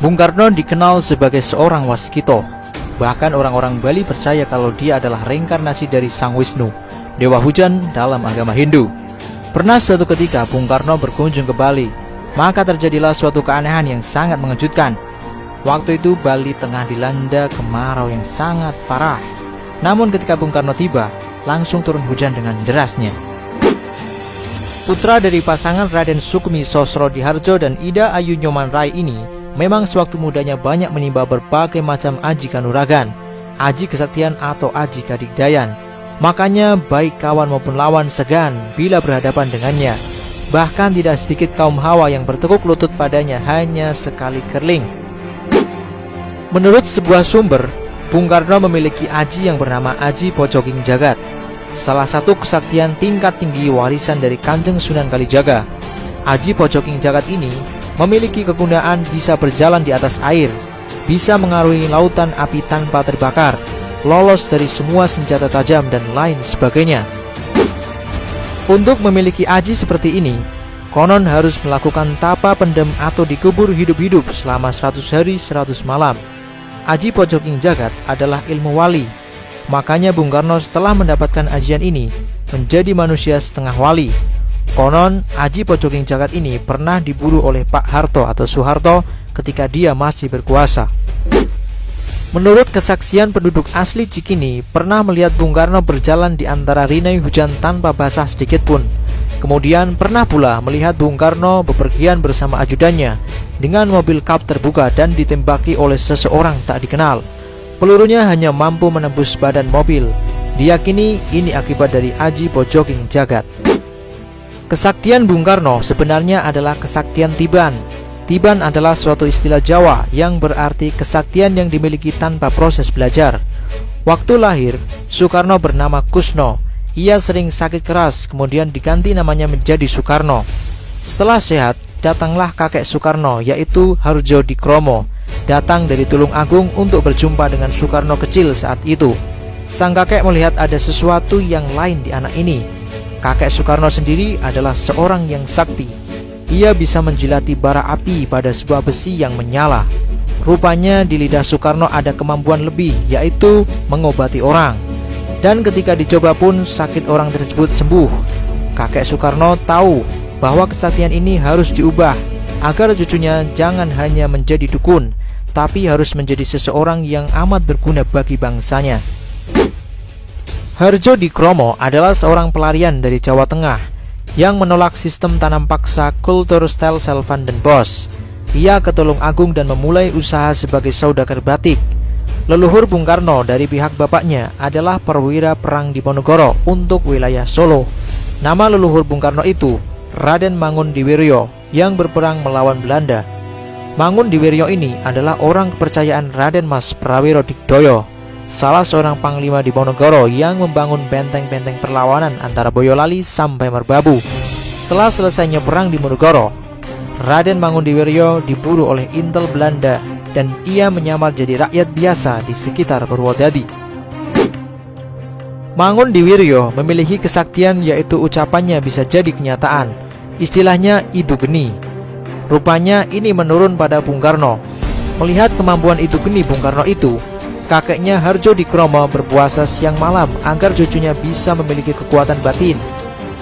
Bung Karno dikenal sebagai seorang waskito. Bahkan orang-orang Bali percaya kalau dia adalah reinkarnasi dari Sang Wisnu, dewa hujan dalam agama Hindu. Pernah suatu ketika Bung Karno berkunjung ke Bali, maka terjadilah suatu keanehan yang sangat mengejutkan. Waktu itu Bali tengah dilanda kemarau yang sangat parah. Namun ketika Bung Karno tiba, langsung turun hujan dengan derasnya. Putra dari pasangan Raden Sukmi Sosrodihardjo dan Ida Ayu Nyoman Rai ini memang sewaktu mudanya banyak menimba berbagai macam aji kanuragan, aji kesaktian atau aji kadigdayan. Makanya baik kawan maupun lawan segan bila berhadapan dengannya. Bahkan tidak sedikit kaum Hawa yang bertekuk lutut padanya hanya sekali kerling. Menurut sebuah sumber, Bung Karno memiliki aji yang bernama Aji Pojoking Jagat, salah satu kesaktian tingkat tinggi warisan dari Kanjeng Sunan Kalijaga. Aji Pojoking Jagat ini memiliki kegunaan bisa berjalan di atas air, bisa mengarungi lautan api tanpa terbakar, lolos dari semua senjata tajam dan lain sebagainya. Untuk memiliki aji seperti ini, konon harus melakukan tapa pendem atau dikubur hidup-hidup selama 100 hari 100 malam. Aji Pojoking Jagat adalah ilmu wali. Makanya Bung Karno setelah mendapatkan ajian ini menjadi manusia setengah wali. Konon Aji Pojoking Jagat ini pernah diburu oleh Pak Harto atau Soeharto ketika dia masih berkuasa. Menurut kesaksian penduduk asli Cikini, pernah melihat Bung Karno berjalan di antara rinai hujan tanpa basah sedikit pun. Kemudian pernah pula melihat Bung Karno bepergian bersama ajudannya dengan mobil kap terbuka dan ditembaki oleh seseorang tak dikenal. Pelurunya hanya mampu menembus badan mobil. Diyakini ini akibat dari Aji Pojoking Jagat. Kesaktian Bung Karno sebenarnya adalah kesaktian Tiban. Tiban adalah suatu istilah Jawa yang berarti kesaktian yang dimiliki tanpa proses belajar. Waktu lahir, Soekarno bernama Kusno. Ia sering sakit keras, kemudian diganti namanya menjadi Soekarno. Setelah sehat, datanglah kakek Soekarno, yaitu Hardjodikromo, datang dari Tulung Agung untuk berjumpa dengan Soekarno kecil saat itu. Sang kakek melihat ada sesuatu yang lain di anak ini. Kakek Soekarno sendiri adalah seorang yang sakti. Ia bisa menjilati bara api pada sebuah besi yang menyala. Rupanya di lidah Soekarno ada kemampuan lebih, yaitu mengobati orang. Dan ketika dicoba pun sakit orang tersebut sembuh. Kakek Soekarno tahu bahwa kesaktian ini harus diubah agar cucunya jangan hanya menjadi dukun, tapi harus menjadi seseorang yang amat berguna bagi bangsanya. Hardjodikromo adalah seorang pelarian dari Jawa Tengah yang menolak sistem tanam paksa kultur style Selvan dan Bos. Ia ke Tulung Agung dan memulai usaha sebagai saudagar batik. Leluhur Bung Karno dari pihak bapaknya adalah perwira perang Diponegoro untuk wilayah Solo. Nama leluhur Bung Karno itu Raden Mangundiwiryo yang berperang melawan Belanda. Mangundiwiryo ini adalah orang kepercayaan Raden Mas Prawiro Digdoyo, salah seorang panglima Diponegoro yang membangun benteng-benteng perlawanan antara Boyolali sampai Merbabu. Setelah selesainya perang di Diponegoro, Raden Mangundiwiryo diburu oleh intel Belanda dan ia menyamar jadi rakyat biasa di sekitar Purwodadi. Mangundiwiryo memiliki kesaktian, yaitu ucapannya bisa jadi kenyataan. Istilahnya Idu Geni. Rupanya ini menurun pada Bung Karno. Melihat kemampuan Idu Geni Bung Karno itu, kakeknya Hardjodikromo berpuasa siang malam agar cucunya bisa memiliki kekuatan batin.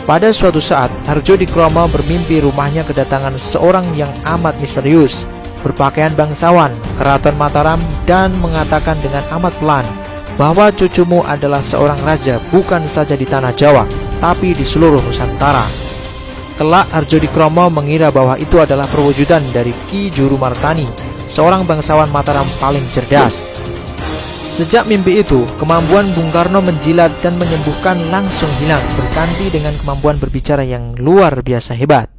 Pada suatu saat, Hardjodikromo bermimpi rumahnya kedatangan seorang yang amat misterius, berpakaian bangsawan, keraton Mataram, dan mengatakan dengan amat pelan bahwa cucumu adalah seorang raja bukan saja di tanah Jawa, tapi di seluruh Nusantara. Kelak Hardjodikromo mengira bahwa itu adalah perwujudan dari Ki Juru Martani, seorang bangsawan Mataram paling cerdas. Sejak mimpi itu, kemampuan Bung Karno menjilat dan menyembuhkan langsung hilang, berganti dengan kemampuan berbicara yang luar biasa hebat.